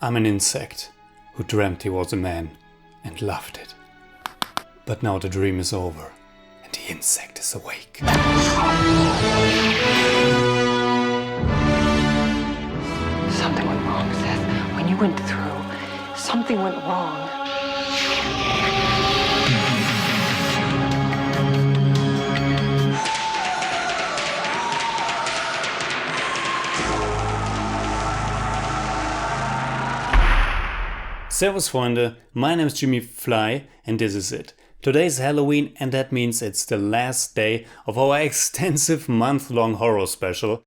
I'm an insect who dreamt he was a man and loved it. But now the dream is over and the insect is awake. Something went wrong, Seth. When you went through, something went wrong. Servus Freunde, my name is Jimmy Fly and this is it. Today is Halloween and that means it's the last day of our extensive month-long horror special.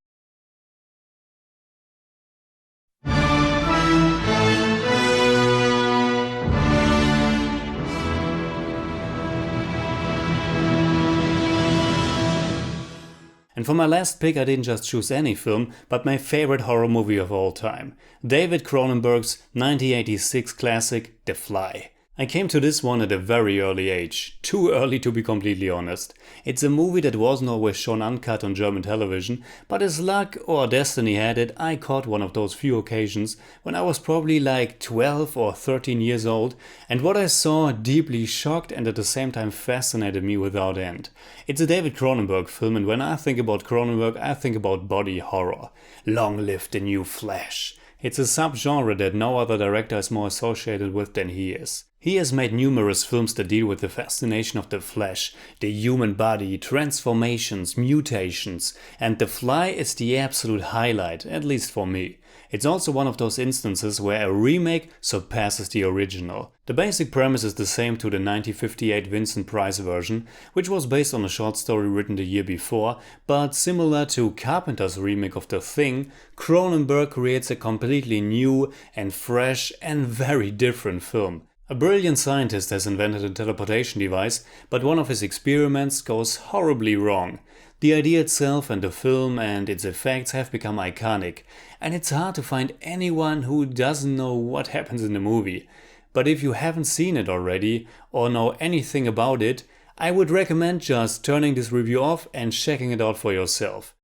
And for my last pick I didn't just choose any film, but my favorite horror movie of all time. David Cronenberg's 1986 classic, The Fly. I came to this one at a very early age, too early to be completely honest. It's a movie that wasn't always shown uncut on German television, but as luck or destiny had it, I caught one of those few occasions when I was probably like 12 or 13 years old, and what I saw deeply shocked and at the same time fascinated me without end. It's a David Cronenberg film, and when I think about Cronenberg I think about body horror. Long live the new flesh. It's a subgenre that no other director is more associated with than he is. He has made numerous films that deal with the fascination of the flesh, the human body, transformations, mutations, and The Fly is the absolute highlight, at least for me. It's also one of those instances where a remake surpasses the original. The basic premise is the same to the 1958 Vincent Price version, which was based on a short story written the year before, but similar to Carpenter's remake of The Thing, Cronenberg creates a completely new and fresh and very different film. A brilliant scientist has invented a teleportation device, but one of his experiments goes horribly wrong. The idea itself and the film and its effects have become iconic, and it's hard to find anyone who doesn't know what happens in the movie. But if you haven't seen it already or know anything about it, I would recommend just turning this review off and checking it out for yourself.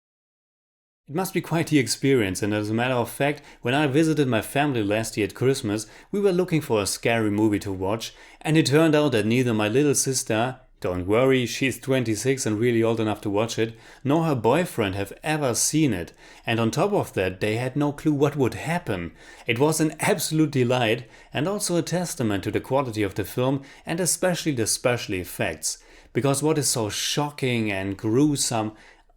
It must be quite the experience, and as a matter of fact, when I visited my family last year at Christmas, we were looking for a scary movie to watch, and it turned out that neither my little sister, don't worry, she's 26 and really old enough to watch it, nor her boyfriend have ever seen it, and on top of that they had no clue what would happen. It was an absolute delight and also a testament to the quality of the film and especially the special effects, because what is so shocking and gruesome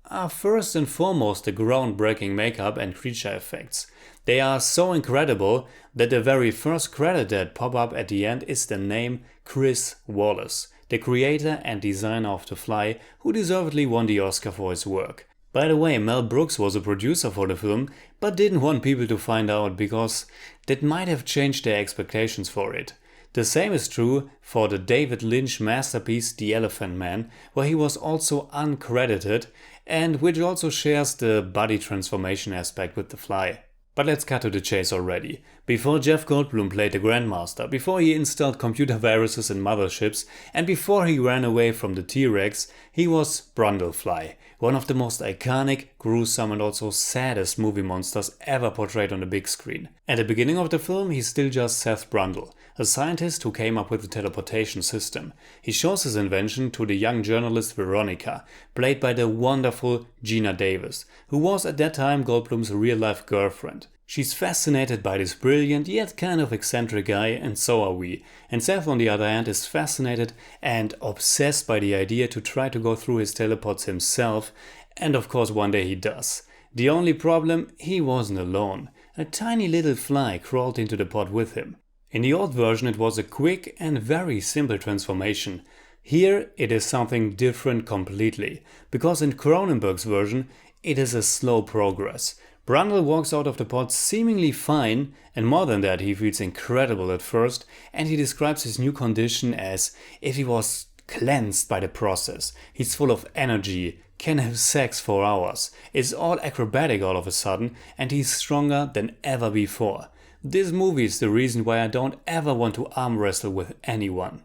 are first and foremost the groundbreaking makeup and creature effects. They are so incredible that the very first credit that pop up at the end is the name Chris Wallace, the creator and designer of The Fly, who deservedly won the Oscar for his work. By the way, Mel Brooks was a producer for the film, but didn't want people to find out because that might have changed their expectations for it. The same is true for the David Lynch masterpiece The Elephant Man, where he was also uncredited and which also shares the body transformation aspect with The Fly. But let's cut to the chase already. Before Jeff Goldblum played the Grandmaster, before he installed computer viruses in motherships, and before he ran away from the T-Rex, he was Brundlefly, one of the most iconic, gruesome and also saddest movie monsters ever portrayed on the big screen. At the beginning of the film he's still just Seth Brundle, a scientist who came up with the teleportation system. He shows his invention to the young journalist Veronica, played by the wonderful Geena Davis, who was at that time Goldblum's real-life girlfriend. She's fascinated by this brilliant yet kind of eccentric guy, and so are we. And Seth on the other hand is fascinated and obsessed by the idea to try to go through his teleports himself, and of course one day he does. The only problem, he wasn't alone. A tiny little fly crawled into the pod with him. In the old version it was a quick and very simple transformation. Here it is something different completely, because in Cronenberg's version it is a slow progress. Brundle walks out of the pod seemingly fine, and more than that, he feels incredible at first, and he describes his new condition as if he was cleansed by the process. He's full of energy, can have sex for hours, is all acrobatic all of a sudden, and he's stronger than ever before. This movie is the reason why I don't ever want to arm wrestle with anyone.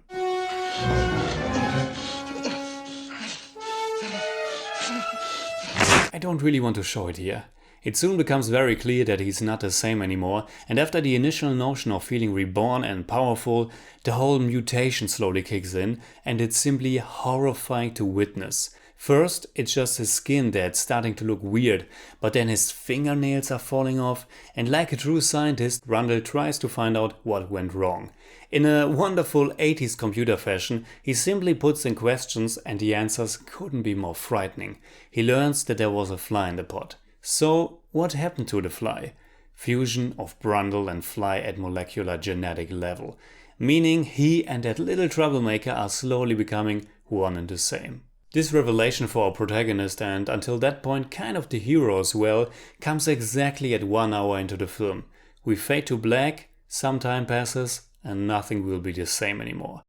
I don't really want to show it here. It soon becomes very clear that he's not the same anymore, and after the initial notion of feeling reborn and powerful, the whole mutation slowly kicks in, and it's simply horrifying to witness. First, it's just his skin that's starting to look weird, but then his fingernails are falling off, and like a true scientist, Randall tries to find out what went wrong. In a wonderful 80s computer fashion, he simply puts in questions and the answers couldn't be more frightening. He learns that there was a fly in the pot. So, what happened to the fly? Fusion of Brundle and fly at molecular genetic level, meaning he and that little troublemaker are slowly becoming one and the same. This revelation for our protagonist, and until that point kind of the hero as well, comes exactly at 1 hour into the film. We fade to black, some time passes, and nothing will be the same anymore.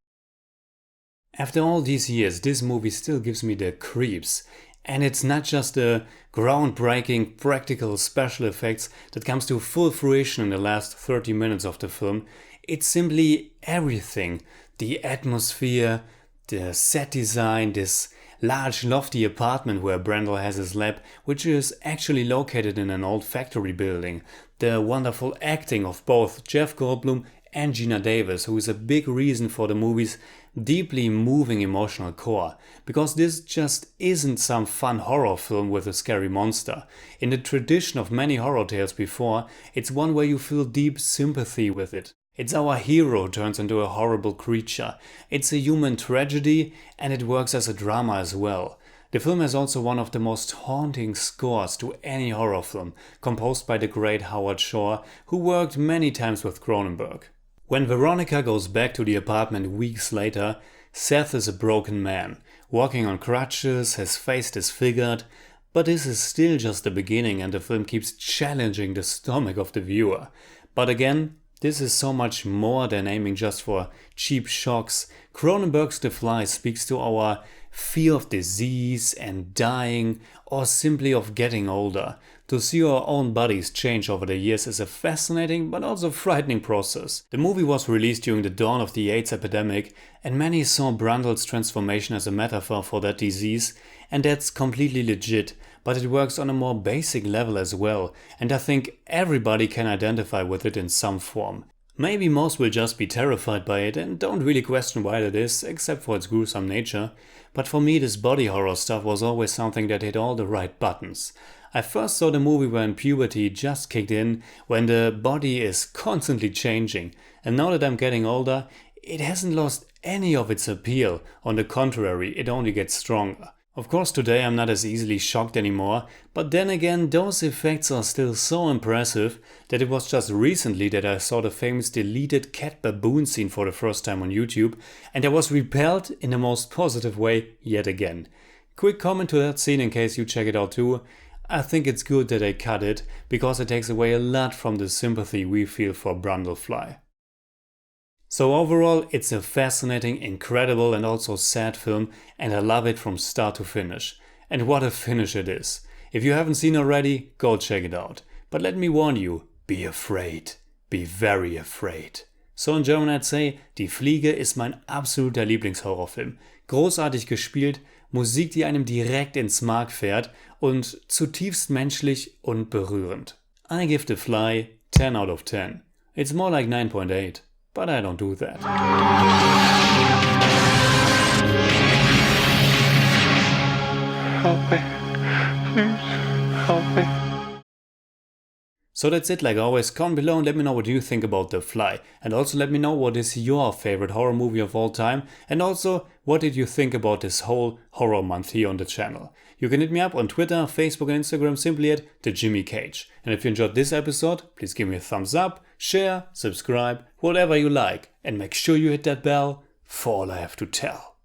After all these years, this movie still gives me the creeps. And it's not just the groundbreaking practical special effects that comes to full fruition in the last 30 minutes of the film, it's simply everything. The atmosphere, the set design, this large lofty apartment where Brundle has his lab, which is actually located in an old factory building, the wonderful acting of both Jeff Goldblum and Geena Davis, who is a big reason for the movie's deeply moving emotional core, because this just isn't some fun horror film with a scary monster. In the tradition of many horror tales before, it's one where you feel deep sympathy with it. It's our hero who turns into a horrible creature. It's a human tragedy, and it works as a drama as well. The film has also one of the most haunting scores to any horror film, composed by the great Howard Shore, who worked many times with Cronenberg. When Veronica goes back to the apartment weeks later, Seth is a broken man, walking on crutches, his face disfigured, but this is still just the beginning and the film keeps challenging the stomach of the viewer. But again, this is so much more than aiming just for cheap shocks. Cronenberg's The Fly speaks to our fear of disease and dying, or simply of getting older. To see our own bodies change over the years is a fascinating but also frightening process. The movie was released during the dawn of the AIDS epidemic, and many saw Brundle's transformation as a metaphor for that disease, and that's completely legit, but it works on a more basic level as well, and I think everybody can identify with it in some form. Maybe most will just be terrified by it and don't really question why that is, except for its gruesome nature, but for me this body horror stuff was always something that hit all the right buttons. I first saw the movie when puberty just kicked in, when the body is constantly changing, and now that I'm getting older, it hasn't lost any of its appeal. On the contrary, it only gets stronger. Of course today I'm not as easily shocked anymore, but then again those effects are still so impressive that it was just recently that I saw the famous deleted cat baboon scene for the first time on YouTube, and I was repelled in the most positive way yet again. Quick comment to that scene in case you check it out too. I think it's good that they cut it, because it takes away a lot from the sympathy we feel for Brundlefly. So overall, it's a fascinating, incredible and also sad film, and I love it from start to finish. And what a finish it is. If you haven't seen already, go check it out. But let me warn you, be afraid. Be very afraid. So in German I'd say, Die Fliege ist mein absoluter Lieblingshorrorfilm. Großartig gespielt, Musik, die einem direkt ins Mark fährt und zutiefst menschlich und berührend. I give The Fly 10 out of 10. It's more like 9.8. But I don't do that. Help me. Please, help me. So that's it, like always, comment below and let me know what you think about The Fly. And also let me know what is your favorite horror movie of all time. And also, what did you think about this whole horror month here on the channel? You can hit me up on Twitter, Facebook and Instagram simply at TheJimmyCage. And if you enjoyed this episode, please give me a thumbs up, share, subscribe, whatever you like. And make sure you hit that bell for all I have to tell.